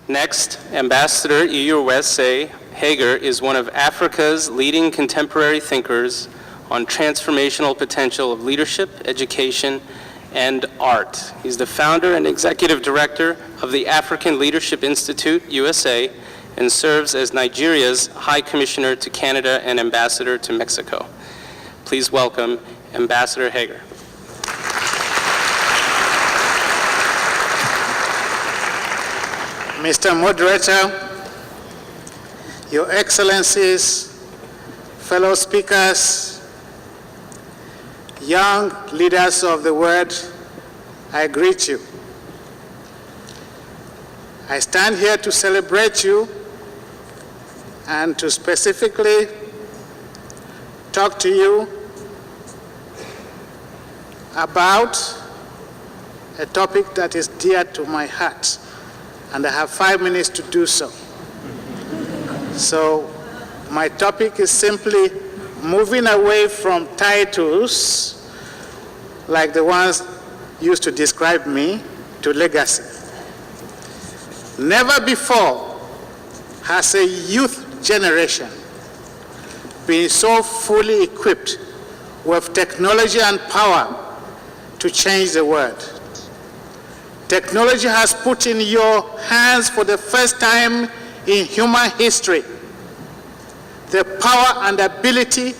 Next, Ambassdor Iyorwuese Hagher is one of Africa's leading contemporary thinkers on transformational potential of leadership, education, and art. He's the founder and executive director of the African Leadership Institute, USA, and serves as Nigeria's High Commissioner to Canada and Ambassador to Mexico. Please welcome Ambassdor Hagher. Mr. Moderator, Your Excellencies, fellow speakers, young leaders of the word, I greet you. I stand here to celebrate you and to specifically talk to you about a topic that is dear to my heart, and I have 5 minutes to do so. So my topic is simply moving away from titles like the ones used to describe me to legacy. Never before has a youth generation been so fully equipped with technology and power to change the world. Technology has put in your hands for the first time in human history the power and ability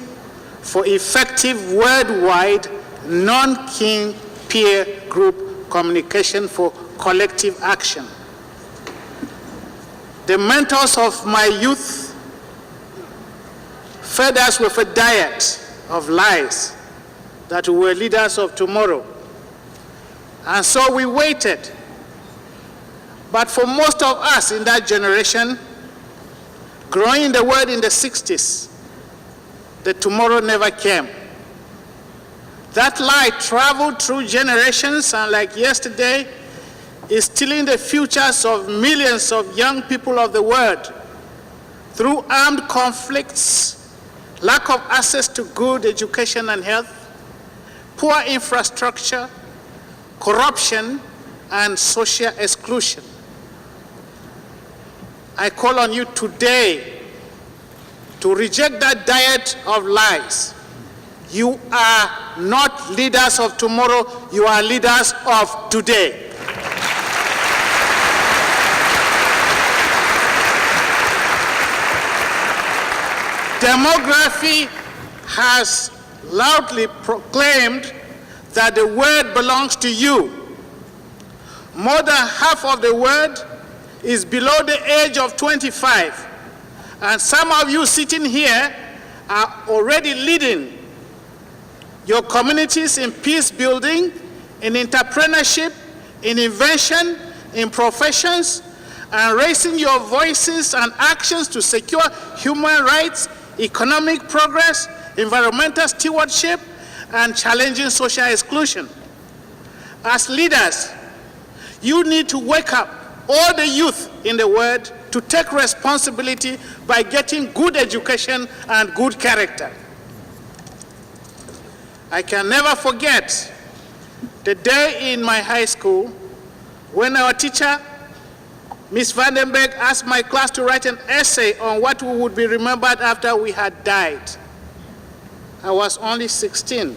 for effective worldwide non-kin peer group communication for collective action. The mentors of my youth fed us with a diet of lies that we were leaders of tomorrow. And so we waited. But for most of us in that generation, growing in the world in the 60s, the tomorrow never came. That light traveled through generations, and like yesterday, is stealing the futures of millions of young people of the world through armed conflicts, lack of access to good education and health, poor infrastructure, corruption, and social exclusion. I call on you today to reject that diet of lies. You are not leaders of tomorrow, you are leaders of today. Demography has loudly proclaimed that the word belongs to you. More than half of the world is below the age of 25. And some of you sitting here are already leading your communities in peace building, in entrepreneurship, in invention, in professions, and raising your voices and actions to secure human rights, economic progress, environmental stewardship, and challenging social exclusion. As leaders, you need to wake up all the youth in the world to take responsibility by getting good education and good character. I can never forget the day in my high school when our teacher, Ms. Vandenberg, asked my class to write an essay on what we would be remembered after we had died. I was only 16.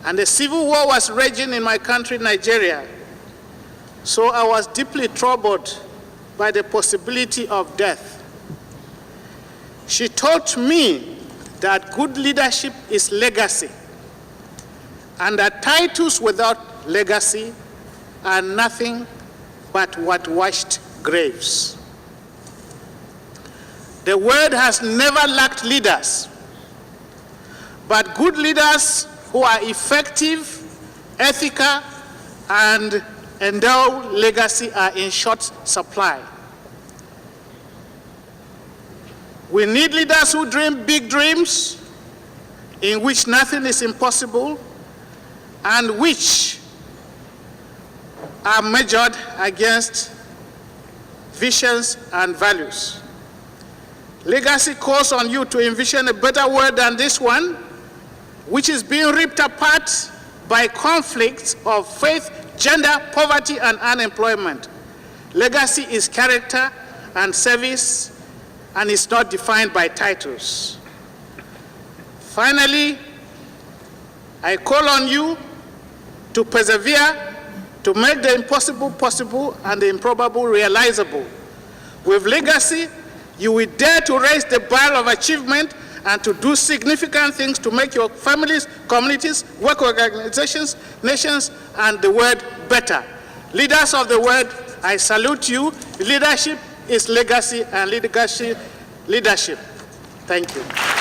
And the civil war was raging in my country, Nigeria. So I was deeply troubled by the possibility of death. She taught me that good leadership is legacy, and that titles without legacy are nothing but whitewashed graves. The world has never lacked leaders, but good leaders who are effective, ethical, and endow legacy are in short supply. We need leaders who dream big dreams, in which nothing is impossible, and which are measured against visions and values. Legacy calls on you to envision a better world than this one, which is being ripped apart by conflicts of faith, gender, poverty, and unemployment. Legacy is character and service, and is not defined by titles. Finally, I call on you to persevere, to make the impossible possible and the improbable realizable. With legacy, you will dare to raise the bar of achievement and to do significant things to make your families, communities, work organizations, nations, and the world better. Leaders of the world, I salute you. Leadership is legacy, and leadership. Thank you.